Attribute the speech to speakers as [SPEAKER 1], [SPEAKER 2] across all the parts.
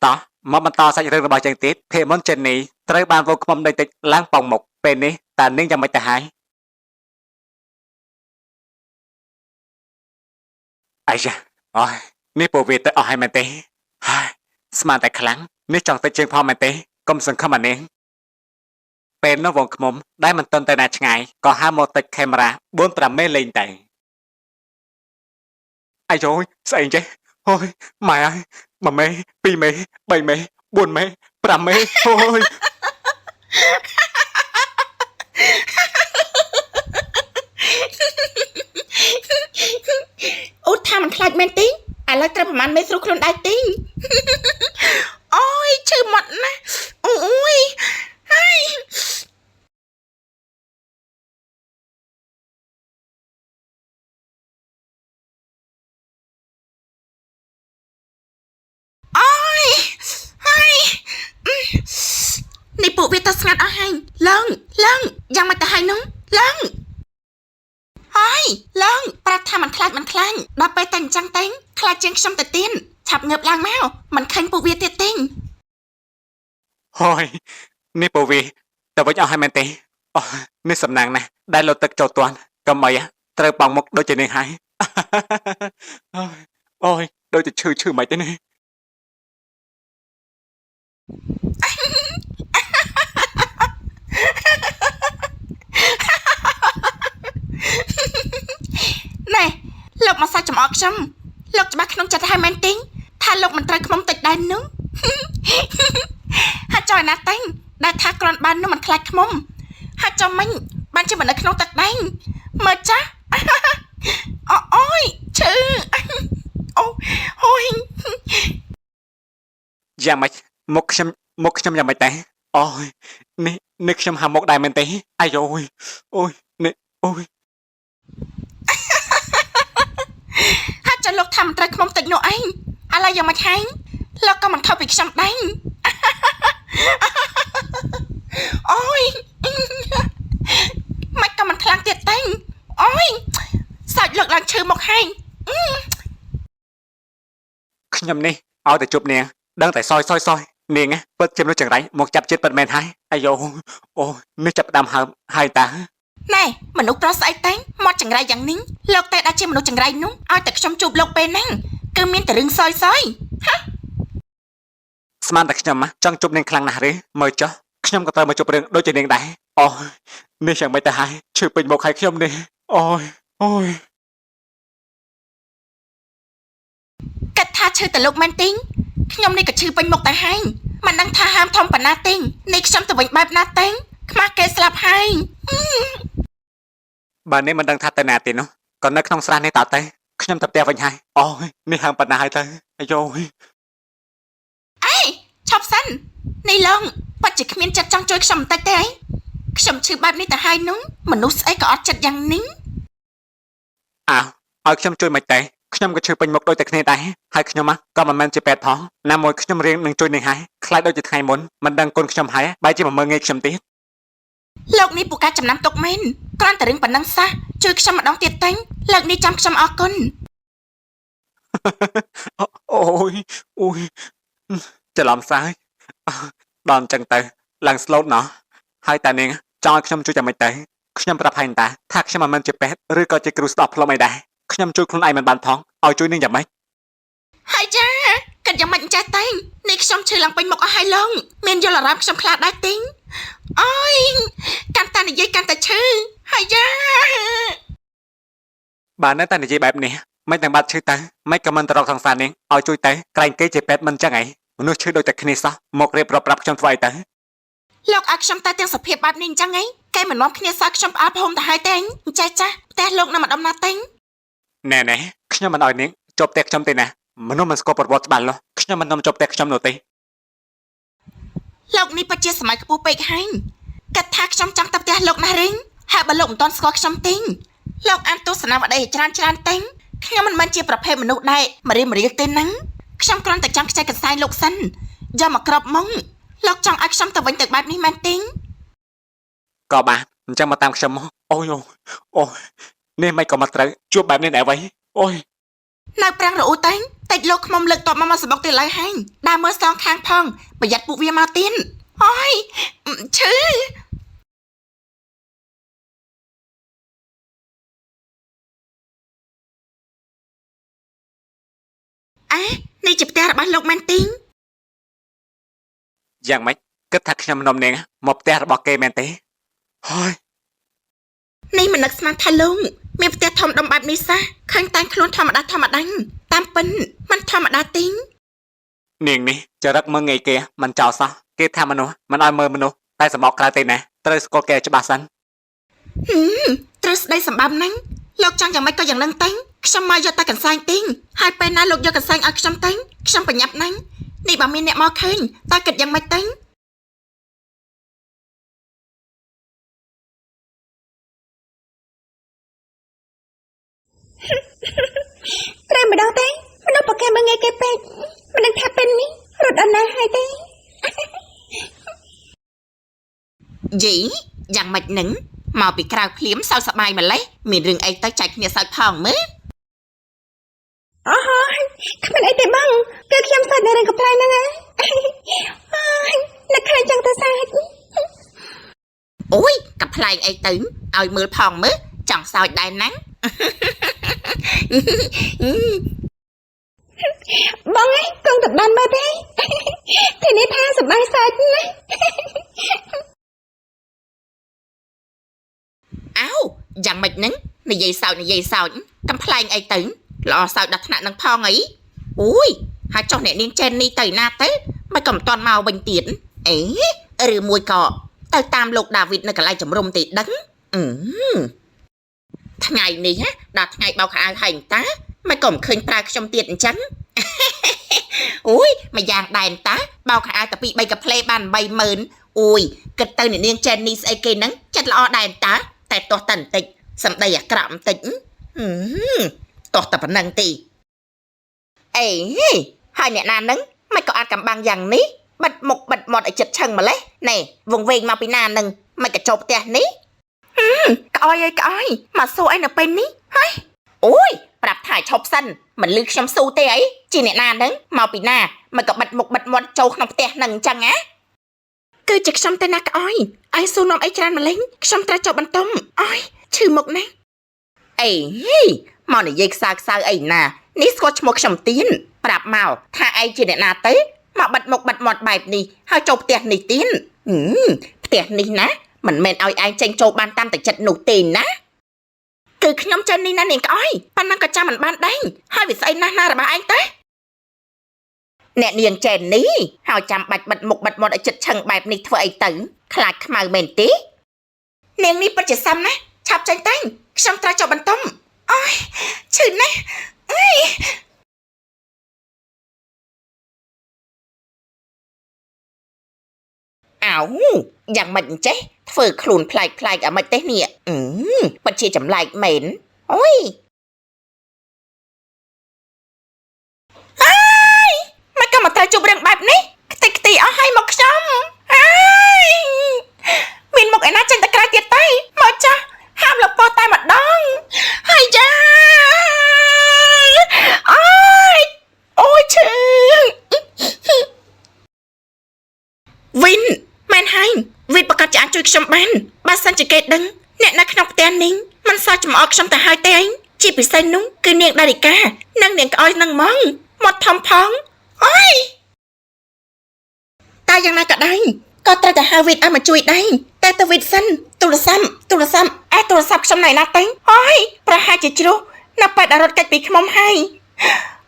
[SPEAKER 1] តោះមកបន្តសាច់រឿងរបស់យើងទៀតភេមុនចេននេះត្រូវបានវងខ្មុំដីតិចឡើងប៉ងមុខពេលនេះតើនាងយ៉ាងម៉េចទៅហើយអាយ៉ាអូយនេះពវាទៅអស់ហើយមែនទេហើយស្មានតែខ្លាំងនេះចង់ទៅជើងផងមែនទេកុំសង្ឃឹមអានាងពេលនោះវងខ្មុំដែលមិនទាន់ទៅណាឆ្ងាយក៏ហៅមកតិចខេមរ៉ា4-5មេលេងតែអាយយស្អីចេះអូយម៉ែអើយ1មេ2មេ3មេ4មេ5មេអូយ
[SPEAKER 2] អូថាមិនខ្លាចមែនទេឥឡូវត្រូវប្រហែលមេស្រួលខ្លួនដែរទេអូយឈឺមាត់ណាស់អូយហើយនេះពួកវាទៅស្ងាត់អស់ហើយឡើងយ៉ាងម៉េចទៅហើយនោះឡើងហើយឡើងប្រាប់ថាមិនខ្លាចដល់ពេលតែអញ្ចឹងទេខ្លាចជាងខ្ញុំទៅទៀតឆាប់ងើបឡើងមកមិនឃើញពួកវាទៀតទេ
[SPEAKER 1] អូយនេះពវាទៅវិញអស់ហើយមែនទេអូនេះសំណាងណាស់ដែលលោតទឹកចូលទាន់កុំអីត្រូវប៉ងមុខដូចជានាងហើយអូយដូចទៅឈឺមិនទេនេះណែលោកមកសាច់ចំអកខ្ញុំលោកច្បាស់ក្នុងចិត្តហើយមែនទេថាលោកមិនត្រូវខ្មុំតិចដែរនោះហាក់ចុះណាតែងដែលថាគ្រាន់បាននោះមិនខ្លាចខ្មុំហាក់ចុះមិញបានជាមិននៅក្នុងទឹកដែរមើលចាស់អូយឈឺអូយយ៉ាងម៉េចមុខខ្ញុំយ៉ាងម៉េចដែរអូយនេះខ្ញុំហាមុខដែរមែនទេអាយអូយនេះអូយ
[SPEAKER 2] ហាក់ចុះលោកថាមិនត្រូវខ្មុំតិចនោះឯងឥឡូវយ៉ាងម៉េចហើយលោកក៏មិនខុសពីខ្ញុំដែរអូយមិនក៏មិនខ្លាំងទៀតទេអូយសាច់លោកឡើងឈឺមកហើយ
[SPEAKER 1] ខ្ញុំនេះឲ្យតែជប់នាងដឹងតែសយនាងពិតជាមនុស្សចង្រៃមកចាប់ចិត្តពិតមែនហើយអាយអូនេះចាប់ដើមហើយតា
[SPEAKER 2] ណែមនុស្សប្រុសស្អីតែមកចង្រៃយ៉ាងនេះលោកតែដែលជាមនុស្សចង្រៃនោះឲ្យតែខ្ញុំជួបលោកពេលហ្នឹងគឺមានតែរឿងសយហ៎
[SPEAKER 1] ស្មានតែខ្ញុំចង់ជប់នាងខ្លាំងណាស់ទេមើលចុះខ្ញុំក៏ត្រូវមកជប់រឿងដូចជានាងដែរអូនេះយ៉ាងម៉េចទៅហើយឈឺពេញមុខហើយខ្ញុំនេះអូយ
[SPEAKER 2] គិតថាឈឺតែលោកមែនទេខ្ញុំនេះក៏ឈឺពេញមុខដែរហើយមិនដឹងថាហាមធំប៉ុណ្ណាទេនេះខ្ញុំទៅវិញបែបណាទេខ្មាស់គេស្លាប់ហើយ
[SPEAKER 1] បើនេះមិនដឹងថាទៅណាទេនោះក៏នៅក្នុងស្រះនេះតើទៅខ្ញុំទៅផ្ទះវិញហើយអូយនេះហាមប៉ុណ្ណាហើយទៅអាយ
[SPEAKER 2] អេឈប់សិននេះឡងពិតជាគ្មានចិត្តចង់ជួយខ្ញុំបន្តិចទេខ្ញុំឈឺបែបនេះទៅហើយនោះមនុស្សស្អីក៏អត់ចិត្តយ៉ាងនេះ
[SPEAKER 1] ឲ្យខ្ញុំជួយមិនទេខ្ញុំក៏ឈឺពេញមុខដូចតែគ្នាដែរហើយខ្ញុំក៏មិនមែនជាពេទ្យផងណាមួយខ្ញុំរៀងនឹងជួយនឹងហើយខ្លាចដូចជាថ្ងៃមុនមិនដឹងគុណខ្ញុំហើយបែរជាមកមើងងាយខ្ញុំទៀត
[SPEAKER 2] លោកនេះពូកាចំណាំទុកមែនគ្រាន់តែរឿងប៉ុណ្ណឹងសោះជួយខ្ញុំម្ដងទៀតទេលើកនេះចាំខ្ញុំអរគុណ
[SPEAKER 1] អូយច្រឡំសើចដល់អញ្ចឹងទៅឡើងស្លូតណោះហើយតានាងចង់ឲ្យខ្ញុំជួយយ៉ាងម៉េចទៅខ្ញុំប្រាប់ហើយតាថាខ្ញុំមិនមែនជាពេទ្យឬក៏ជាគ្រូស្ដាប់ផ្លុំអីដែរខ្ញុំជួយខ្លួនឯងមិនបានផងឲ្យជួយនាងយ៉ាងម៉េច
[SPEAKER 2] ហើយចាគិតយ៉ាងម៉េចចេះតែនេះខ្ញុំឈឺឡើងពេញមុខអស់ហើយឡងមានយល់អារម្មណ៍ខ្ញុំខ្លាចដែរទេអូយកាន់តែនិយាយកាន់តែឈឺហើយយ៉ា
[SPEAKER 1] បើនៅតែនិយាយបែបនេះមិនទាំងបាត់ឈឺទៅមិនក៏មិនទៅរកសង្សារនាងឲ្យជួយទៅក្រែងគេជាពេទ្យមិនចឹងហីមនុស្សឈឺដូចតែគ្នាសោះមករៀបរាប់ប្រាប់ខ្ញុំធ្វើអីទៅ
[SPEAKER 2] លោកឲ្យខ្ញុំតែទាំងសភាពបែបនេះអញ្ចឹងហីគេមិននាំគ្នាសើខ្ញុំផ្អើលភូមិទៅហើយទេអញ្ចេះចាស់ផ្ទះលោកនៅម្ដុំណាទេ
[SPEAKER 1] ណែខ្ញុំមិនឲ្យនាងជាប់ផ្ទះខ្ញុំទេណាមនុស្សមិនស្គាល់ប្រវត្តិច្បាស់លាស់ខ្ញុំមិននាំជាប់ផ្ទះខ្ញុំនោះទេ
[SPEAKER 2] លោកនេះពិតជាសម័យខ្ពស់ពេកហើយគិតថាខ្ញុំចង់ទៅផ្ទះលោកណាស់រីងហើយបើលោកមិនទាន់ស្គាល់ខ្ញុំទេលោកអានទស្សនាវដ្តីច្រើនទេខ្ញុំមិនមែនជាប្រភេទមនុស្សដែរមរៀលទេហ្នឹងខ្ញុំគ្រាន់តែចង់ខ្ចីកន្សែងលោកសិនយកមកក្របមុងលោកចង់ឲ្យខ្ញុំទៅវិញទៅបែបនេះមែនទេ
[SPEAKER 1] ក៏បានអញ្ចឹងមកតាមខ្ញុំមកអូយនេះមិនក៏មកត្រូវជួបបែបនេះដែរវិញអូយ
[SPEAKER 2] នៅប្រាំងរអ៊ូតេ តិចលោកខ្មុំលើកតបមកសបុកទៅឡើយហើយដើរមើលសងខាងផងប្រយ័ត្នពួកវាមកទៀតអូយឈឺនេះជាផ្ទះរបស់លោកមែនទីង
[SPEAKER 1] យ៉ាងម៉េចគិតថាខ្ញុំនំនាងមកផ្ទះរបស់គេមែនទេហើយ
[SPEAKER 2] នេះមិននឹកស្មានថាលោកមានផ្ទះធំដុំបែបនេះសោះឃើញតែងខ្លួនធម្មតាតាមពិនមិនធម្មតាទីង
[SPEAKER 1] នាងនេះចរិតមើងងាយគេមិនចោលសោះគេថាមនុស្សមិនឲ្យមើលមនុស្សតែសម្បកក្រៅទេណាត្រូវស្គាល់គេច្បាស់សិន
[SPEAKER 2] ត្រូវស្ដីសម្បំហ្នឹងលោកចង់យ៉ាងម៉េចក៏យ៉ាងនឹងទៅខ្ញុំមកយកតែកន្សែងទីងហើយពេលណាលោកយកកន្សែងឲ្យខ្ញុំទៅខ្ញុំប្រញាប់ហ្នឹងនេះបើមានអ្នកមកឃើញតើគិតយ៉ាងម៉េចទៅព្រែម្ដងទេមនុស្សប្រកែមើងងាយគេពេកមិនដឹងថាពេលនេះរត់អត់ណាហើយទេយីយ៉ាងម៉េចនឹងមកពីក្រៅភ្លាមសើចសប្បាយម្លេះមានរឿងអីទៅចែកគ្នាសើចផងមើលអូយគ្មានអីទេបងគឺខ្ញុំសើចនៅរឿងកំ pl ហ្នឹងអូយនឹកឃើញចឹងទៅសើចអូយកំ pl អីទៅឲ្យមើលផងមើលចង់សើចដែរណាបងឯងគង់តែបានមើលទេទីនេះថាសប្បាយសើចណាអោយ៉ាងម៉េចហ្នឹងនិយាយសើចកំប្លែងអីទៅល្អសើចដល់ថ្នាក់នឹងផងអីអូយហើយចុះអ្នកនាងចេននេះទៅណាទៅមិនក៏មិនទាន់មកវិញទៀតអេឬមួយក៏ទៅតាមលោកដាវីតនៅកន្លែងជំរុំទេដឹងថ្ងៃនេះដល់ថ្ងៃបោកខោអាវហើយតាមិនក៏មិនឃើញប្រើខ្ញុំទៀតអញ្ចឹងអូយមួយយ៉ាងដែរតាបោកខោអាវតែ2 3កាផ្លេបាន 80000អូយគិតទៅអ្នកនាងចេននេះស្អីគេហ្នឹងចិត្តល្អដែរតាតែទាស់តែបន្តិចសម្ដីអាក្រក់បន្តិចទាស់តែប៉ុណ្្នឹងទេអេហើយអ្នកណាហ្នឹងមិនក៏អាចកំបាំងយ៉ាងនេះបិទមុខបិទមាត់ឲ្យចិត្តឆឹងម្លេះណែវងវែងមកពីណាហ្នឹងមិនក៏ចូលផ្ទះនេះក្អយមកសួរអីនៅពេលនេះហើយអូយប្រាប់ថាឈប់សិនមិនលឺខ្ញុំស៊ូទេអីជាអ្នកណាហ្នឹងមកពីណាមិនក៏បិទមុខបិទមាត់ចូលក្នុងផ្ទះហ្នឹងអញ្ចឹងណាគឺជាខ្ញុំទៅណាក្អយឲ្យស៊ូនាំអីច្រើនម្លេះខ្ញុំត្រូវចុះបន្ទំអើយឈឺមុខណាស់អីមកនិយាយខ្សៅអីណានេះស្គាល់ឈ្មោះខ្ញុំទៀនប្រាប់មកថាឯងជាអ្នកណាទៅមកបិទមុខបិទមាត់បែបនេះហើយចូលផ្ទះនេះទៀនផ្ទះនេះណាមិនមែនឲ្យឯងចេញចូលបានតាមតែចិត្តនោះទេណាគឺខ្ញុំចេញនេះណានាងក្អយប៉ុណ្ណឹងក៏ចាំមិនបានដែរហើយវាស្អីណាស់ណារបស់ឯងទៅអ្នកនាងចេននេះហើយចាំបាច់បិទមុខបិទមាត់ឲ្យចិត្តឆឹងបែបនេះធ្វើអីទៅខ្លាចខ្មៅមែនទេនាងនេះពិតជាសាំណាឆាប់ចេញទៅខ្ញុំត្រូវចុះបន្ទំអូយឈឺណាស់អើយអោយ៉ាងមិនចេះធ្វើខ្លួនប្លែកអាមិនទេនេះពិតជាចម្លែកមែនអូយមិនក៏មកត្រូវជួបរឿងបែបនេះខ្ទេចខ្ទីអស់ហើយមកខ្ញុំហើយមានមុខឯណាចេញទៅក្រៅទៀតទៅមកចាស់ហាមលោកពោះតែម្ដងហើយយ៉ាអូយឈឺវិនមែនហើយវិនប្រកាសជាអាចជួយខ្ញុំបានបើសិនជាគេដឹងអ្នកនៅក្នុងផ្ទះនេះមិនសោះចំអកខ្ញុំទៅហើយទេឯងជាពិសេសនោះគឺនាងដារីកានិងនាងក្អយនឹងហ្មងមកធំផងអូយតែយ៉ាងណាក៏ដោយក៏ត្រូវតែហៅវិនឲ្យមកជួយដែរតែទៅវិនសិនទូរស័ព្ទខ្ញុំណៃណាស់ទៅអូយប្រហែលជាជ្រុះនៅប៉ែតរត់កាច់ពីខ្មុំហើយ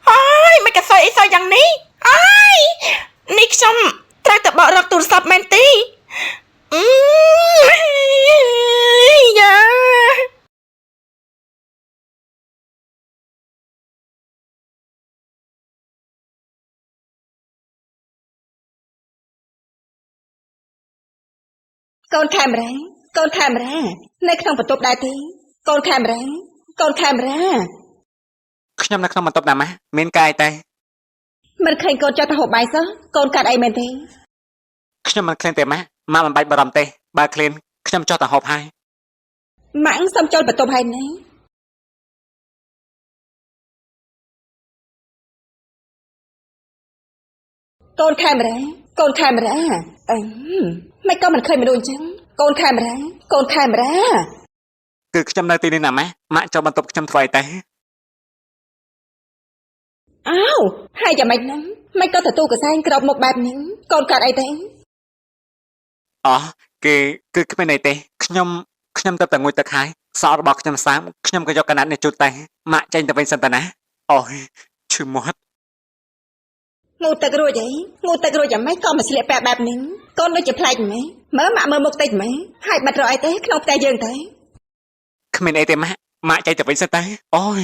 [SPEAKER 2] អូយមិនក៏សយអីសយយ៉ាងនេះអូយនេះខ្ញុំត្រូវតែបករកទូរស័ព្ទមែនទេយ៉ាកូនខេមរានៅក្នុងបន្ទប់ដែរទេកូនខេមរា
[SPEAKER 1] ខ្ញុំនៅក្នុងបន្ទប់ណាម៉ាមានកាយតែ
[SPEAKER 2] មិនឃើញកូនចុះទៅហូបបាយសោះកូនកាត់អីមែនទេ
[SPEAKER 1] ខ្ញុំមិនឃ្លានទេម៉ាម៉ាមិនបាច់បារម្ភទេបើឃ្លានខ្ញុំចុះទៅហូបហើយ
[SPEAKER 2] ម៉ាក់សុំចូលបន្ទប់ហើយណា កូនខេមរាកូនខេមរាមិនក៏មិនឃើញមនុស្សអញ្ចឹងកូនខេមរាកូនខេមរា
[SPEAKER 1] គឺខ្ញុំនៅទីនេះណាម៉ាក់ម៉ាក់ចូលបន្ទប់ខ្ញុំធ្វើអីទៅ
[SPEAKER 2] អើវហើយយ៉ាងម៉េចហ្នឹងមិនក៏ទទួលកសែងក្របមុខបែបនេះកូនកើតអីទេ
[SPEAKER 1] អូគឺគ្មានអីទេខ្ញុំទៅតែងុយទឹកហើយសក់របស់ខ្ញុំសាមខ្ញុំក៏យកកណាត់នេះជូតតែម៉ាក់ចេញទៅវិញសិនតាណាអូយឈឺមាត់
[SPEAKER 2] ងូទឹករួចអីងូទឹករួចយ៉ាងម៉េចក៏មកស្លៀកពាក់បែបនេះកូនដូចជាប្លែកម៉េចមើលម៉ាក់មើលមុខតិចម៉េចហើយបាត់រកអីទេក្នុងផ្ទះយើងទៅ
[SPEAKER 1] គ្មានអីទេម៉ាក់ចេញទៅវិញសិនតាអូយ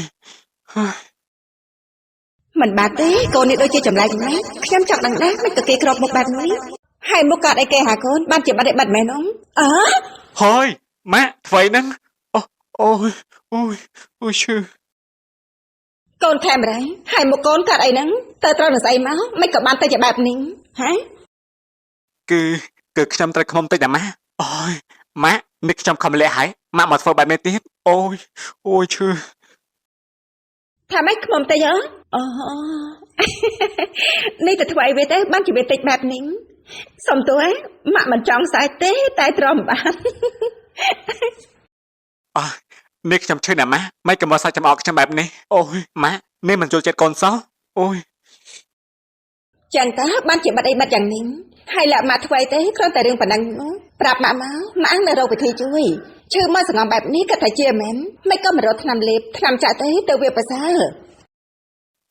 [SPEAKER 2] មិនបាត់ទេកូននេះដូចជាចម្លែកម៉េចខ្ញុំចង់ដឹងដែរមិនក៏គេក្របមុខបែបនេះហើយមុខកើតអីគេហាកូនបានជាបាត់អីបាត់មែនអងអើ
[SPEAKER 1] ហើយម៉ាក់ធ្វើអីហ្នឹងអូយឈឺ
[SPEAKER 2] កូនខេមរាហើយមុខកូនកើតអីហ្នឹងទៅត្រូវនឹងស្អីមកមិនក៏បានទៅជាបែបនេះហ៎
[SPEAKER 1] គឺខ្ញុំត្រូវខ្មុំតិចណាម៉ាក់អូយម៉ាក់នេះខ្ញុំខំលាក់ហើយម៉ាក់មកធ្វើបែបនេះទៀតអូយឈឺ
[SPEAKER 2] ថាម៉េចខ្មុំតិចអើអូ នេះទៅធ្វើអីវាទេបានជាវាតិចបែបនេះសុំទោសម៉ាក់មិនចង់សើចទេតែទ្រាំបាន
[SPEAKER 1] នេះខ្ញុំឈឺណាម៉ាក់មិនក៏មកសាច់ចំអកខ្ញុំបែបនេះអូយម៉ាក់នេះមិនចូលចិត្តកូនសោះអូយ
[SPEAKER 2] ចឹងតើបានជាបាត់អីបាត់យ៉ាងនេះហើយលាក់ម៉ាក់ធ្វើអីទេគ្រាន់តែរឿងប៉ុណ្ណឹងប្រាប់ម៉ាក់មកម៉ាក់នៅរកវិធីជួយឈឺមកសងំបែបនេះក៏ថាជាមែនមិនក៏មករកថ្នាំលេបថ្នាំចាក់ទេទៅវាប្រសើរ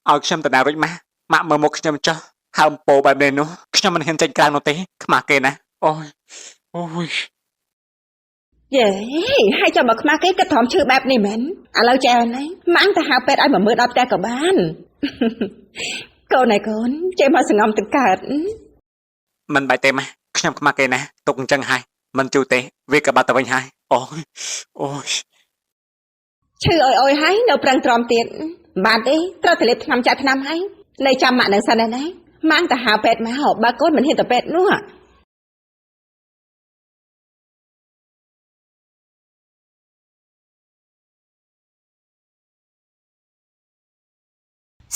[SPEAKER 1] ឲ្យខ្ញុំទៅណារួចម៉ាក់មើលមុខខ្ញុំចុះហើមពោបែបនេះនោះខ្ញុំមិនហ៊ានចេញក្រៅនោះទេខ្មាស់គេណាអូយ
[SPEAKER 2] យេហើយចាំមកខ្មាស់គេគិតធំឈឺបែបនេះមែនឥឡូវចែណាម៉ាក់ទៅហៅពេទ្យឲ្យមកមើលដល់ផ្ទះក៏បាន កូនឯកូនចេះមកសងំទៅកើត
[SPEAKER 1] មិនបាច់ទេម៉ាក់ខ្ញុំខ្មាស់គេណាទុកអញ្ចឹងហើយមិនជូរទេវាក៏បាត់ទៅវិញហើយអូយ
[SPEAKER 2] ឈឺអយហើយនៅប្រឹងទ្រាំទៀតបានទេត្រូវតែលេបថ្នាំចាក់ថ្នាំហើយនៅចាំម៉ាក់នៅសិនណាម៉ាក់ទៅហៅពេទ្យមកបើកូនមិនហ៊ានទៅពេទ្យនោះ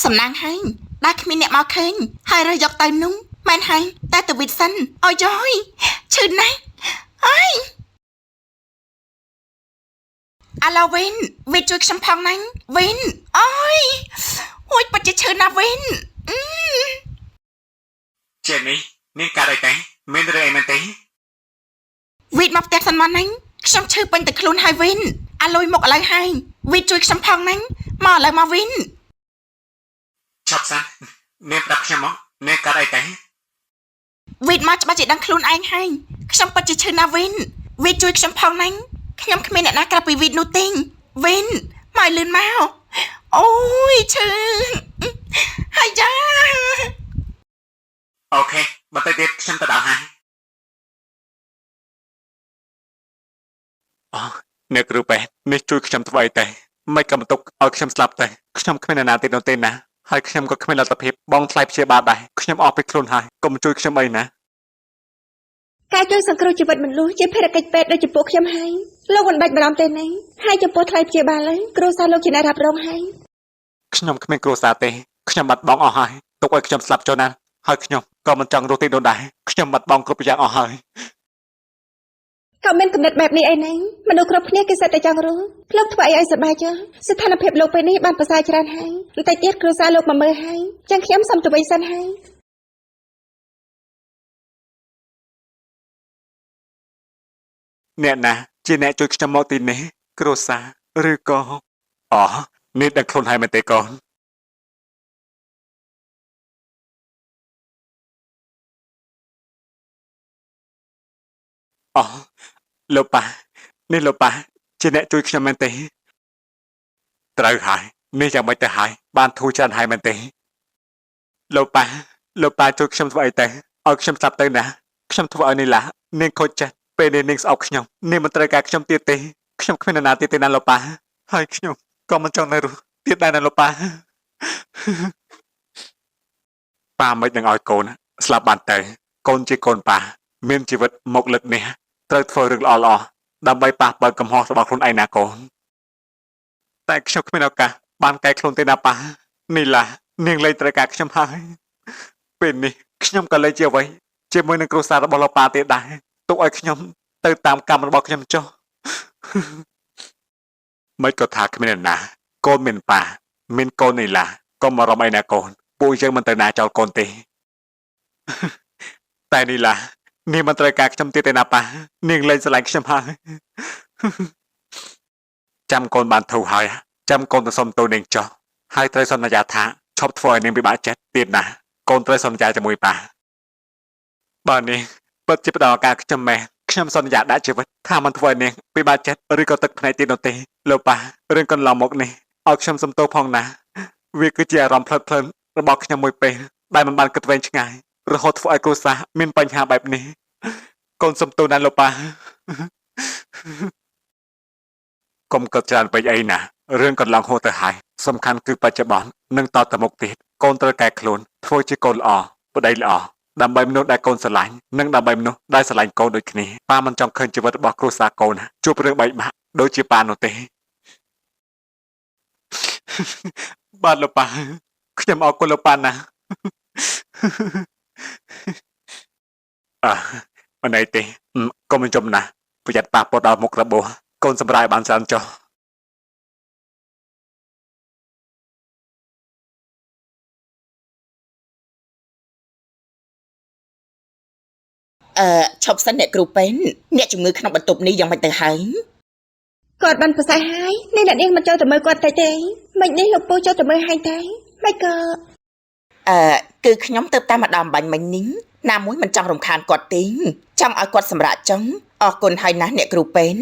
[SPEAKER 2] សំណាងហើយដែលគ្មានអ្នកមកឃើញហើយរើសយកទៅនោះមែនហើយតែទៅវិតសិនអយយឈឺណាស់អើយអាឡូវិនជួយខ្ញុំផងណាវិនអើយអូយពិតជាឈឺណាស់វិន
[SPEAKER 1] ចេះនេះនាងកើតអីតែមានរឿងអីមែនទេ
[SPEAKER 2] វិនមកផ្ទះសិនមកណាខ្ញុំឈឺពេញទៅខ្លួនហើយវិនអាលុយមុខឥឡូវហើយវិនជួយខ្ញុំផងណាមកឥឡូវមកវិន
[SPEAKER 1] ឆាប់សិននាងប្រាប់ខ្ញុំមកនាងកើតអីតែ
[SPEAKER 2] វិនមកច្បាស់ជាដឹងខ្លួនឯងហើយខ្ញុំពិតជាឈឺណាស់វិនជួយខ្ញុំផងណាខ្ញុំគ្មានអ្នកណាក្រៅពីវិននោះទេវិនមកលឿនមកអូយឈឺហើយយ៉ា
[SPEAKER 1] អូខេបន្តិចទៀតខ្ញុំទៅដល់ហើយអ្នកគ្រូពេទ្យនេះជួយខ្ញុំធ្វើអីតែមិនក៏បន្ទុកឲ្យខ្ញុំស្លាប់តែខ្ញុំគ្មានអ្នកណាទៀតនោះទេណាហើយខ្ញុំក៏គ្មានលទ្ធភាពបងថ្លៃព្យាបាលដែរខ្ញុំអស់ពីខ្លួនហើយកុំជួយខ្ញុំអីណា
[SPEAKER 2] ការជួយសង្គ្រោះជីវិតមនុស្សជាភារកិច្ចពេទ្យដូចចំពោះខ្ញុំហើយលោកមិនបាច់បារម្ភទេណាហើយចំពោះថ្លៃព្យាបាលហើយគ្រូសាស្ត្រលោកជាអ្នករ៉ាប់រងហើយ
[SPEAKER 1] ខ្ញុំគ្មានគ្រួសារទេខ្ញុំបាត់បង់អស់ហើយទុកឲ្យខ្ញុំស្លាប់ចុះណាហើយខ្ញុំក៏មិនចង់រស់ទីនោះដែរខ្ញុំបាត់បង់គ្រប់យ៉ាងអស់ហើយ
[SPEAKER 2] ក៏មានគំនិតបែបនេះអីណាមនុស្សគ្រប់គ្នាគេសិតតែចង់រស់លោកធ្វើអីឲ្យសប្បាយចុះស្ថានភាពលោកពេលនេះបានប្រសើរច្រើនហើយបន្តិចទៀតគ្រួសារលោកមកមើលហើយចឹងខ្ញុំសូមទៅវិញសិនហើយ
[SPEAKER 1] អ្នកណាជាអ្នកជួយខ្ញុំមកទីនេះគ្រួសារឬក៏នេះដឹងខ្លួនហើយមែនទេកូនលោកប៉ានេះលោកប៉ាជាអ្នកជួយខ្ញុំមែនទេត្រូវហើយនេះយ៉ាងម៉េចទៅហើយបានធូរច្រើនហើយមែនទេលោកប៉ាជួយខ្ញុំធ្វើអីទៅឲ្យខ្ញុំស្លាប់ទៅណាខ្ញុំធ្វើឲ្យនេះឡានាងខូចចិត្តពេលនេះនាងស្អប់ខ្ញុំនាងមិនត្រូវការខ្ញុំទៀតទេខ្ញុំគ្មាននរណាទៀតទេណាលោកប៉ាហើយខ្ញុំក៏មិនចង់នៅរស់ទៀតដែរណាលោកប៉ាប៉ាមិននឹងឲ្យកូនស្លាប់បានទៅកូនជាកូនប៉ាមានជីវិតមកលឹកនេះត្រូវធ្វើរឿងល្អៗដើម្បីប៉ះបើកំហុសរបស់ខ្លួនឯងណាកូនតែខ្ញុំគ្មានឱកាសបានកែខ្លួនទេណាប៉ានេះឡានាងលែងត្រូវការខ្ញុំហើយពេលនេះ ខ្ញុំក៏លេចជាអ្វីជាមួយនឹងគ្រួសាររបស់លោកប៉ាទៀតដែរទុកឲ្យខ្ញុំទៅតាមកម្មរបស់ខ្ញុំចុះមិនក៏ថាគ្មានអ្នកណាកូនមានប៉ាមានកូននេះឡាក៏មករំអីណាកូនពួកយើងមិនទៅណាចោលកូនទេតែនេះឡានាងមិនត្រូវការខ្ញុំទៀតទេណាប៉ានាងលែងស្រឡាញ់ខ្ញុំហើយចាំកូនបានធូរហើយចាំកូនទៅសុំទូនាងចុះហើយត្រូវសន្យាថាឈប់ធ្វើឲ្យនាងពិបាកចិត្តទៀតណាកូនត្រូវសន្យាជាមួយប៉ាបើនាងពិតជាផ្ដល់ឱកាសខ្ញុំមែនខ្ញុំសន្យាដាក់ជីវិតថាមិនធ្វើឲ្យនាងពិបាកចិត្តឬក៏ទឹកភ្នែកទៀតនោះទេលោកប៉ារឿងកន្លងមកនេះឲ្យខ្ញុំសំទោសផងណាវាគឺជាអារម្មណ៍ផ្លិតផ្លិនរបស់ខ្ញុំមួយពេលដែលមិនបានគិតវែងឆ្ងាយរហូតធ្វើឲ្យគ្រួសារមានបញ្ហាបែបនេះកូនសំទោសណាស់លោកប៉ាកុំគិតច្រើនពេកអីណារឿងកន្លងហួសទៅហើយសំខាន់គឺបច្ចុប្បន្ននិងតទៅមុខទៀតកូនត្រូវកែខ្លួនធ្វើជាកូនល្អប្តីល្អដើម្បីមនុស្សដែលកូនស្រឡាញ់និងដើម្បីមនុស្សដែលស្រឡាញ់កូនដូចគ្នាប៉ាមិនចង់ឃើញជីវិតរបស់គ្រួសារកូនជួបរឿងបែកបាក់ដូចជាប៉ានោះទេបាទលោកប៉ាខ្ញុំអរគុណលោកប៉ាណាមិនអីទេកុំចំណាស់ប្រយ័ត្នប៉ះពាល់ដល់មុខរបួសកូនសម្រាប់បានច្រើនចុះ
[SPEAKER 2] ឈប់សិនអ្នកគ្រូពេនអ្នកជំងឺក្នុងបន្ទប់នេះយ៉ាងមិនទៅហើយ
[SPEAKER 3] គាត់បានប្រសើរហើយនេះអ្នកនាងមិនចូលទៅមើលគាត់តែទេមិននេះលោកពូចូលទៅមើលហើយតែមិនក៏
[SPEAKER 2] គឺខ្ញុំទៅតាមម្ដងបាញ់មិញនេះណាមួយមិនចង់រំខានគាត់ទេចង់ឲ្យគាត់សម្រាកចឹងអរគុណហើយណាស់អ្នកគ្រូពេន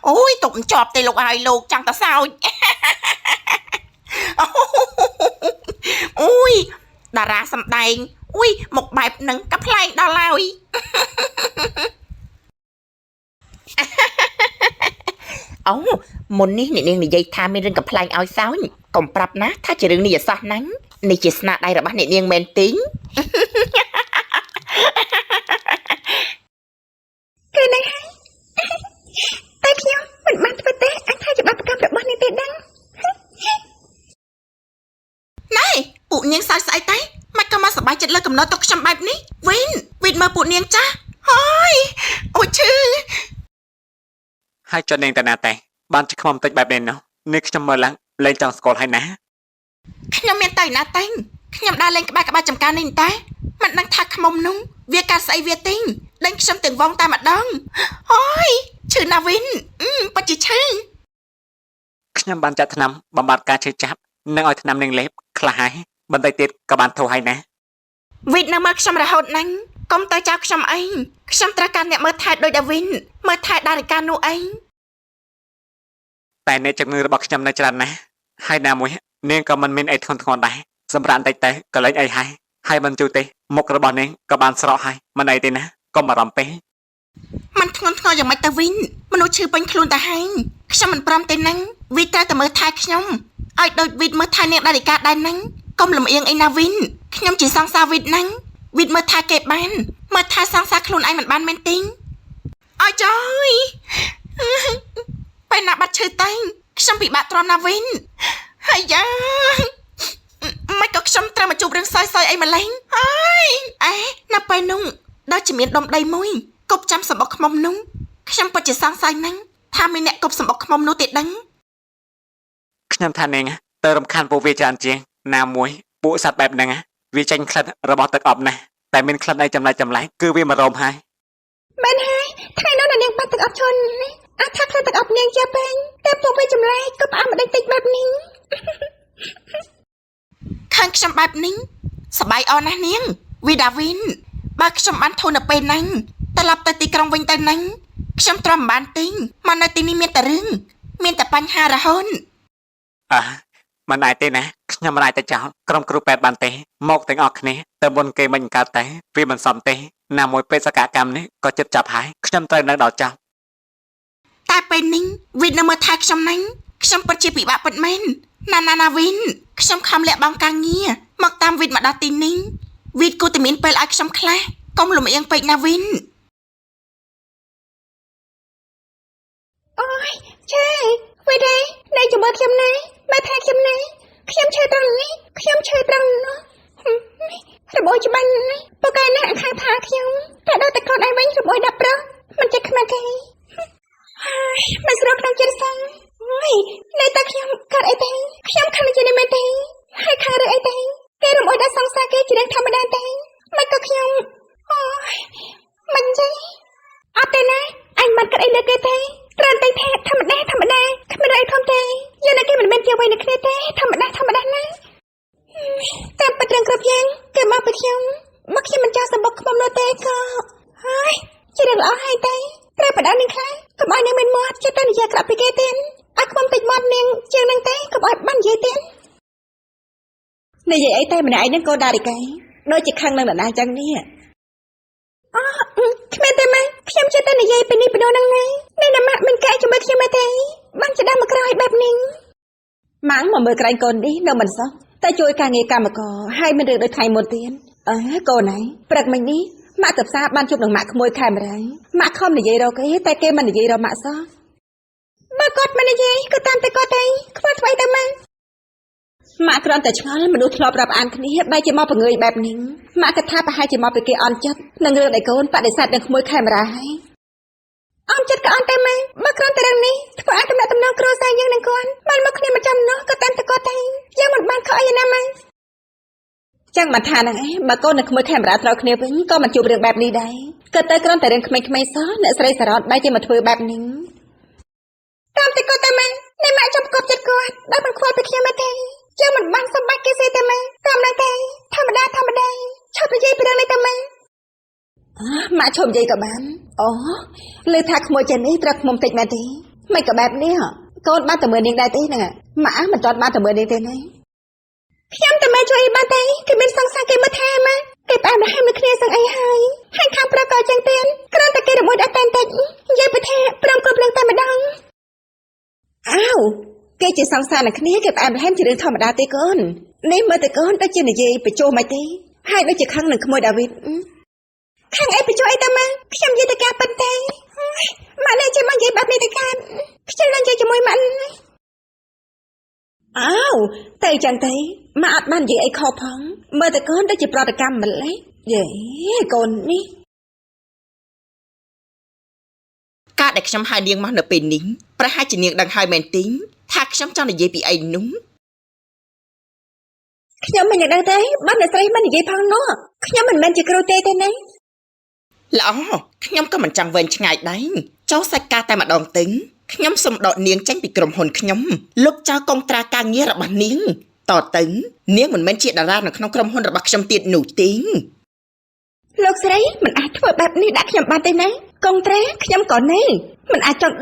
[SPEAKER 2] អូយទុកជាប់ទេលោកហើយលោកចង់តសោចអូយតារាសំដែងអូយមកបែបនឹងកាផ្លែងដល់ហើយអូមុននេះអ្នកនាងនិយាយថាមានរឿងកាផ្លែងឲ្យសោញកុំប្រាប់ណាថាជារឿងនេះអសោះណាស់នេះជាស្នាដៃរបស់អ្នកនាងមែនទេ
[SPEAKER 3] គឺនឹងតែខ្ញុំមិនបានធ្វើទេអញថាជាបាបកម្មរបស់នាងទេដឹង
[SPEAKER 2] ណែពួកនាងសើចស្អីតែមិនក៏មកសប្បាយចិត្តលើកំណត់ទុកខ្ញុំបែបនេះវីនមើលពួកនាងចាស់ហើយអូឈឺ
[SPEAKER 1] ហើយចុះនាងតាណាតែបានជាខ្មុំតិចបែបនេះនោះនេះខ្ញុំមើលឡើងលែងចង់ស្គាល់ហើយណា
[SPEAKER 2] ខ្ញុំមានតែណាតែខ្ញុំដើរលេងក្បែរចំការនេះតែមិនដឹងថាខ្មុំនោះវាកាត់ស្អីវាទិញដេញខ្ញុំទាំងវងតែម្ដងហើយឈឺណាវីនពិតជាឈឺ
[SPEAKER 1] ខ្ញុំបានចាត់ថ្នាំបំបត្តិការឈឺចាប់និងឲ្យថ្នាំនឹងលេបខ្លះហើយបន្តិចទៀតក៏បានធូរហើយណា
[SPEAKER 2] វីននៅមើលខ្ញុំរហូតណាស់កុំទៅចោលខ្ញុំអីខ្ញុំត្រូវការអ្នកមើលថែដូចដាវីនមើលថែដារិកានោះអី
[SPEAKER 1] តែអ្នកជំងឺរបស់ខ្ញុំនៅច្រើនណាស់ហើយណាមួយនាងក៏មិនមានអីធ្ងន់ធ្ងរដែរសម្រាប់បន្តិចទៅក៏លេងអីហើយមិនជូរទេមុខរបស់នាងក៏បានស្រកហើយមិនអីទេណាកុំបារម្ភពេក
[SPEAKER 2] มันធ្ងន់ធ្ងរយ៉ាងម៉េចទៅវិញមនុស្សឈឺពេញខ្លួនទៅហើយខ្ញុំមិនព្រមទេណាវីត្រូវតែមើលថែខ្ញុំឲ្យដូចវីមើលថែនាងដារិកាដែរណាកុំលំអៀងអីណាវីខ្ញុំជាសង្សារវីណាវីមើលថែគេបានមើលថែសង្សារខ្លួនឯងមិនបានមែនទេអើយចយពេលណាបាត់ឈឺតែខ្ញុំពិបាកទ្រាំណាវីហើយយ៉ាមិនក៏ខ្ញុំត្រូវមកជួបរឿងសើចអីម្លេះហើយនៅពេលនោះដល់ជាមានដុំដីមួយគប់ចាំសម្បុកខ្មុំនោះខ្ញុំពិតជាសង្ស័យណាស់ថាមានអ្នកគប់សម្បុកខ្មុំនោះទេដឹង
[SPEAKER 1] ខ្ញុំថានាងទៅរំខានពួកវាច្រើនជាងណាមួយពួកសត្វបែបហ្នឹងវាចាញ់ក្លិនរបស់ទឹកអប់ណាស់តែមានក្លិនអីចម្លែកគឺវាមករោមហើយ
[SPEAKER 3] មែនហើយថ្ងៃនោះនាងបាត់ទឹកអប់ឈុនអាចថាក្លិនទឹកអប់នាងជាពេញតែពួកវាចម្លែកក៏ផ្អើលម្ដេចតិចបែបនេះ
[SPEAKER 2] ខាងខ្ញុំបែបនេះសប្បាយអរណាស់នាងវីដាវីនបើខ្ញុំបានធូរនៅពេលហ្នឹងត្រឡប់ទៅទីក្រុងវិញទៅហ្នឹងខ្ញុំទ្រាំមិនបានទេមកនៅទីនេះមានតែរឿងមានតែបញ្ហារហូត
[SPEAKER 1] មិនអាចទេណាខ្ញុំមិនអាចទៅចោលក្រុមគ្រូពេទ្យបានទេមកទាំងអស់គ្នាតែមុនគេមិនកើតតែវាមិនសមទេណាមួយពេលសកម្មនេះក៏ចិត្តចាប់ហើយខ្ញុំត្រូវនៅដល់ចប់
[SPEAKER 2] តែពេលនេះវីននៅមើលថែខ្ញុំហ្នឹងខ្ញុំពិតជាពិបាកពិតមែនណាវីន ខ្ញុំខំលាក់បាំងការងារមកតាមវិនមកដល់ទីនេះវិនគួរតែមានពេលឲ្យខ្ញុំខ្លះកុំលំអៀងពេកណាវិន
[SPEAKER 3] អូយឆែវិទេណែជាមួយខ្ញុំណែមកថាខ្ញុំណែខ្ញុំឈឺត្រង់នេះខ្ញុំឈឺត្រង់នោះរបួសច្បាស់ណាស់ពូកែណាខាងថាខ្ញុំតែដល់តែខ្លួនឯងវិញរបួសដាក់ប្រុសមិនចេះខ្មាស់គេហើយមិនស្រួលក្នុងចិត្តសោះអូយណែតើខ្ញុំកើតអីទេខ្ញុំខំនិយាយនេះមែនទេហើយខាងរឿងអីទេគេរបួសដាក់សង្សារគេជារឿងធម្មតាទេមិនក៏ខ្ញុំអូយមិនចេះអត់ទេណាអញមិនកើតអីលើគេទេត្រឹមតែថាធម្មតាគ្មានអីធំទេយើងតែគេមិនមែនជាអ្វីនឹងគ្នាទេធម្មតាណាតាមពិតរឿងគ្រប់យ៉ាងគេមកពីខ្ញុំមកខ្ញុំមិនចង់សម្បុកខ្មុំនោះទេក៏ហើយជារឿងល្អហើយទេត្រូវបដៅនាងខ្លះកុំឲ្យនាងមានមាត់ចិត្តតែនិយាយក្រាប់ពីគេទៀតឲ្យខ្មុំតិចមាត់នាងជាងនឹងទេកុំឲ្យបាននិយាយទៀតនិយាយអីតែម្នាក់ឯងនឹងកោដារីកែដូចជាខឹងនឹងដដែលចឹងនេះអូគ្មានទេម៉ែខ្ញុំចិត្តតែនិយាយពីនេះពីនោះនឹងណានេះម៉ាក់មិនកែជាមួយខ្ញុំទេបានច្ដាំមកក្រោយបែបនេះម៉ាក់មកមើលក្រែងកូននេះនៅមិនសោះតែជួយការងារកម្មករហើយមិនរឿងដូចថ្ងៃមុនទៀតកូនឯងព្រឹកមិញនេះម៉ាក់ទៅផ្សារបានជួបនឹងម៉ាក់ក្មួយខែមរៃម៉ាក់ខំនិយាយរកគេតែគេមិននិយាយរកម៉ាក់សោះបើគាត់មិននិយាយក៏តាមតែគាត់ទេខ្វល់ស្វ័យតែម៉ាក់គ្រាន់តែឆ្ងល់មនុស្សធ្លាប់រាប់អានគ្នាបែរជាមកបង្ងើយបែបនេះម៉ាក់គិតថាប្រហែលជាមកពីគេអន់ចិត្តនឹងរឿងដែលកូនបដិសេធនឹងក្មួយខែមរៃអន់ចិត្តក៏អន់តែម៉ាបើគ្រាន់តែរឿងនេះធ្វើឲ្យតំណែងគ្រួសារយើងនឹងគាត់បានមកគ្នាមិនចាំនោះក៏តាមតែគាត់ទេយើងមិនបានខកអីណាម៉ាចឹងមិនថានឹងបើកូននៅក្មួយខេមរាត្រូវគ្នាវិញក៏មិនជួបរឿងបែបនេះដែរក៏ទៅគ្រាន់តែរឿងក្មេងៗសោះអ្នកស្រីសារ៉តបែរជាមកធ្វើបែបនេះតាមតែគាត់តែម៉ាអ្នកម៉ាក់ចាប់គប់ចិត្តគាត់ដល់មិនខ្វល់ពីខ្ញុំទេយើងមិនបានសម្បាច់គេទេតែម៉ាតាមនឹងទេធម្មតាឈប់និយាយពីរឿងនេះតែម៉ាម៉ាក់ឈប់និយាយក៏បានអូលើថាក្មួយចេះនេះត្រូវខ្មុំតិចមែនទេមិនក៏បែបនេះកូនបានតែមើលនាងដែរទេហ្នឹងម៉ាក់មិនទាន់បានតែមើលនាងទេណាខ្ញុំតែមិនជួយបានទេគេមានសង្សារគេមកថាម៉ាគេផ្អែមរហ័សនឹងគ្នាសឹងអីហើយខាងប្រកក៏ចឹងទៀតគ្រាន់តែគេរមួយដាក់តែតិចនិយាយពីថាព្រមគ្រប់លឹងតែម្ដងអើវគេជាសង្សារនឹងគ្នាគេផ្អែមរហ័សជារឿងធម្មតាទេកូននេះមើលតែកូនដូចជានិយាយបញ្ចុះមិនទេហើយដូចជាខឹងនឹងក្មួយដាវីតខាងអីបញ្ចុះអីតាម៉ាខ្ញុំនិយាយតែការប៉ុន្តែម៉ាក់នេះជាមកនិយាយបែបនេះទៅកើតខ្ញុំនឹងនិយាយជាមួយម៉ាក់អើវតែចឹងទេម៉ាក់អត់បាននិយាយអីខុសផងមើលតែកូនដូចជាប្រតិកម្មម្លេះយេកូននេះ
[SPEAKER 2] ការដែលខ្ញុំហៅនាងមកនៅពេលនេះប្រហែលជានាងដឹងហើយមែនទេថាខ្ញុំចង់និយាយពីអីនោះ
[SPEAKER 3] ខ្ញុំមិនដឹងទេបើអ្នកស្រីមិននិយាយផងនោះខ្ញុំមិនមែនជាគ្រូទេណា
[SPEAKER 2] ល្អខ្ញុំក៏មិនចង់វែងឆ្ងាយដែរចូលសាច់ការតែម្ដងទៅខ្ញុំសូមដកនាងចេញពីក្រុមហ៊ុនខ្ញុំលុបចោលកុងត្រាការងាររបស់នាងតទៅនាងមិនមែនជាតារានៅក្នុងក្រុមហ៊ុនរបស់ខ្ញុំទៀតនោះទេ
[SPEAKER 3] លោកស្រីមិនអាចធ្វើបែបនេះដាក់ខ្ញុំបានទេណាកុងត្រាខ្ញុំក៏នេះមិនអាចចង់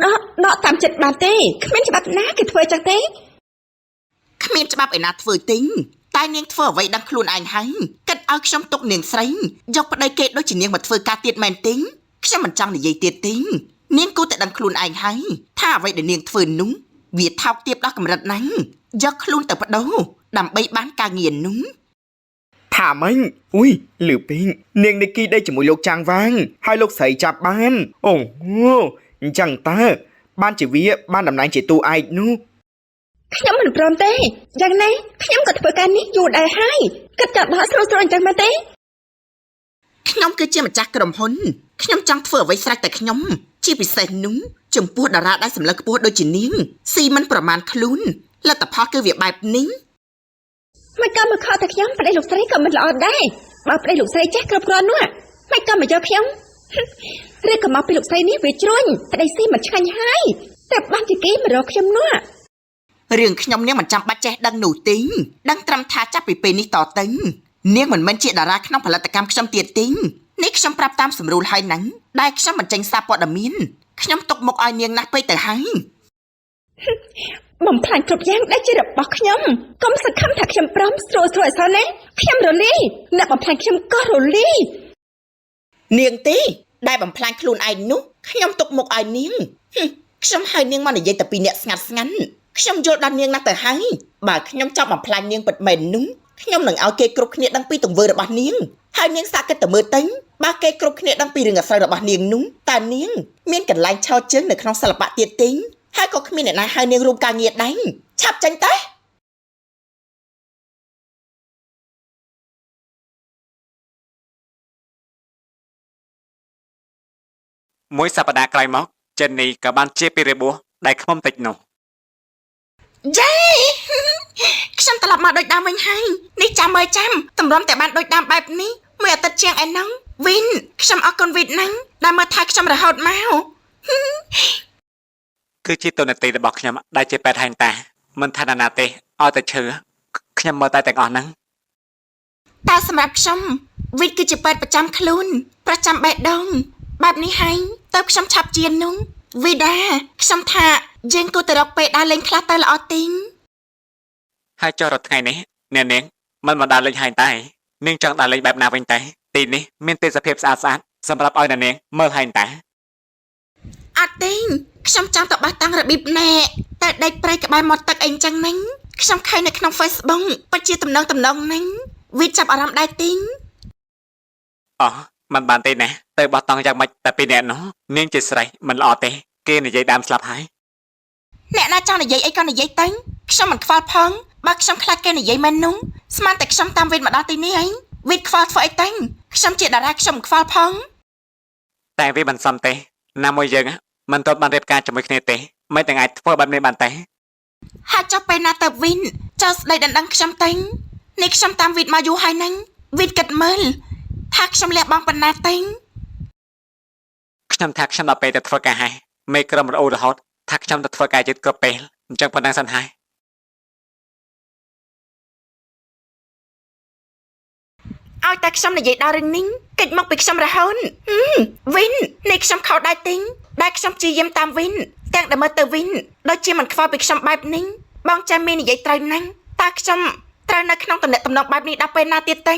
[SPEAKER 3] ដកតាមចិត្តបានទេគ្មានច្បាប់ណាគេធ្វើចឹងទេ
[SPEAKER 2] គ្មានច្បាប់ឯណាធ្វើទេតែនាងធ្វើអ្វីដឹងខ្លួនឯងហើយគិតឲ្យខ្ញុំទុកនាងស្រីយកប្តីគេដូចជានាងមកធ្វើការទៀតមែនទេខ្ញុំមិនចង់និយាយទៀតទេនាងគួរតែដឹងខ្លួនឯងហើយថាអ្វីដែលនាងធ្វើនោះវាថោកទាបដល់កម្រិតណាស់យកខ្លួនទៅបដូរដើម្បីបានការងារនោះ
[SPEAKER 4] ថាម៉េចអ៊ុយលឺពេកនាងនិគីដេកជាមួយលោកចាងវាងហើយលោកស្រីចាប់បានអូអញ្ចឹងតើបានជាវាបានតំណែងជាតួឯកនោះ
[SPEAKER 3] ខ្ញុំមិនព្រមទេយ៉ាងណាខ្ញុំក៏ធ្វើការនេះយូរដែរហើយគិតតែបោះស្រួលអញ្ចឹងមែនទេ
[SPEAKER 2] ខ្ញុំគឺជាម្ចាស់ក្រុមហ៊ុនខ្ញុំចង់ធ្វើអ្វីស្រេចតែខ្ញុំជាពិសេសនោះចំពោះតារាដែលសម្លឹងខ្ពស់ដូចជានាងស៊ីមិនប្រមាណខ្លួនលទ្ធផលគឺវាបែបនេះ
[SPEAKER 3] មិនក៏មកខកតែខ្ញុំប្តីលោកស្រីក៏មិនល្អដែរបើប្តីលោកស្រីចេះគ្រប់គ្រាន់នោះមិនក៏មកយកខ្ញុំឬក៏មកពីលោកស្រីនេះវាជ្រុញប្តីស៊ីមិនឆ្ងាញ់ហើយតែបានជាគេមករកខ្ញុំនោះ
[SPEAKER 2] រឿងខ្ញុំនាងមិនចាំបាច់ចេះដឹងនោះទេដឹងត្រឹមថាចាប់ពីពេលនេះតទៅនាងមិនមែនជាតារាក្នុងផលិតកម្មខ្ញុំទៀតទេនេះខ្ញុំប្រាប់តាមស្រួលហើយហ្នឹងដែលខ្ញុំមិនចេញសារព័ត៌មានខ្ញុំទុកមុខឲ្យនាងណាស់ពេកទៅហើយ
[SPEAKER 3] បំផ្លាញគ្រប់យ៉ាងដែលជារបស់ខ្ញុំកុំសង្ឃឹមថាខ្ញុំព្រមស្រួលអីសោះណាខ្ញុំរលីអ្នកបំផ្លាញខ្ញុំក៏រលី
[SPEAKER 2] នាងទេដែលបំផ្លាញខ្លួនឯងនោះខ្ញុំទុកមុខឲ្យនាងខ្ញុំហៅនាងមកនិយាយតែពីអ្នកស្ងាត់ខ្ញុំយល់ដល់នាងណាស់ទៅហើយ បើខ្ញុំចង់បំផ្លាញនាងពិតមែននោះខ្ញុំនឹងឲ្យគេគ្រប់គ្នាដឹងពីទង្វើរបស់នាងហើយនាងសាកគិតទៅមើលទៅបើគេគ្រប់គ្នាដឹងពីរឿងអាស្រូវរបស់នាងនោះតើនាងមានកន្លែងឆោតជើងនៅក្នុងសិល្បៈទៀតទេហើយក៏គ្មានអ្នកណាហៅនាងរួមការងារដែរឆាប់ចេញទៅ
[SPEAKER 1] មួយសប្តាហ៍ក្រោយមកចេននេះក៏បានជាពីរបួសដែលខ្មុំតិចនោះ
[SPEAKER 2] យេខ្ញុំត្រឡប់មកដូចដើមវិញហើយនេះចាំមើលចាំតម្រាំតែបានដូចដើមបែបនេះមួយអាទិត្យជាងឯណោះវិនខ្ញុំអរគុណវិនណាស់ដែលមើលថែខ្ញុំរហូតមក
[SPEAKER 1] គឺជាតួនាទីរបស់ខ្ញុំដែលជាពេទ្យហែងតាមិនថាណាទេឲ្យតែឈឺខ្ញុំមើលតែទាំងអស់ហ្នឹង
[SPEAKER 2] តែសម្រាប់ខ្ញុំវិនគឺជាពេទ្យប្រចាំខ្លួនប្រចាំបេះដូងបែបនេះហើយទៅខ្ញុំឆាប់ជានោះវីដាខ្ញុំថាយើងគួរទៅរកពេទ្យដើរលេងខ្លះទៅល្អទីង
[SPEAKER 1] ហើយចុះរាល់ថ្ងៃនេះអ្នកនាងមិនមកដើរលេងហែងតែនាងចង់ដើរលេងបែបណាវិញតែទីនេះមានទេសភាពស្អាតសម្រាប់ឲ្យអ្នកនាងមើលហែងតា
[SPEAKER 2] អត់ទេខ្ញុំចង់ទៅបោះតង់របៀបណែតែដេកព្រៃក្បែរមាត់ទឹកអីចឹងហ្នឹងខ្ញុំឃើញនៅក្នុង Facebook ពិតជាតំណងហ្នឹងវាចាប់អារម្មណ៍ដែរទីង
[SPEAKER 1] អូមិនបានទេណាទៅបោះតង់យ៉ាងម៉េចតែពីអ្នកនោះនាងជាស្រីមិនល្អទេគេនិយាយដើមស្លាប់ហើយ
[SPEAKER 2] អ្នកណាចង់និយាយអីក៏និយាយទៅខ្ញុំមិនខ្វល់ផងបើខ្ញុំខ្លាចគេនិយាយមែននោះស្មានតែខ្ញុំតាមវិនមកដល់ទីនេះអីវិនខ្វល់ធ្វើអីទៅខ្ញុំជាតារាខ្ញុំមិនខ្វល់ផង
[SPEAKER 1] តែវាមិនសមទេណាមួយយើងមិនទាន់បានរៀបការជាមួយគ្នាទេមិនទាំងអាចធ្វើបែបនេះបានទេ
[SPEAKER 2] ហើយចុះពេលណាទៅវិនចោលស្ដីដណ្ដឹងខ្ញុំទៅនេះខ្ញុំតាមវិនមកយូរហើយហ្នឹងវិនគិតមើលថាខ្ញុំលះបង់ប៉ុណ្ណាទៅ
[SPEAKER 1] ខ្ញុំថាខ្ញុំដល់ពេលទៅធ្វើការហើយមេក្រុមរអ៊ូរហូតថាខ្ញុំទៅធ្វើការជាតិគ្រប់ពេលអញ្ចឹងប៉ុណ្ណឹងសិនហើយ
[SPEAKER 2] ឲ្យតែខ្ញុំនិយាយដល់រឿងនេះកិច្ចមកពីខ្ញុំរហូតវិននេះខ្ញុំខុសដែរទីងដែលខ្ញុំព្យាយាមតាមវិនទាំងដែលមើលទៅវិនដូចជាមិនខ្វល់ពីខ្ញុំបែបនេះបងចាំមាននិយាយត្រូវណាស់តើខ្ញុំត្រូវនៅក្នុងតំណែងបែបនេះដល់ពេលណាទៀតទៅ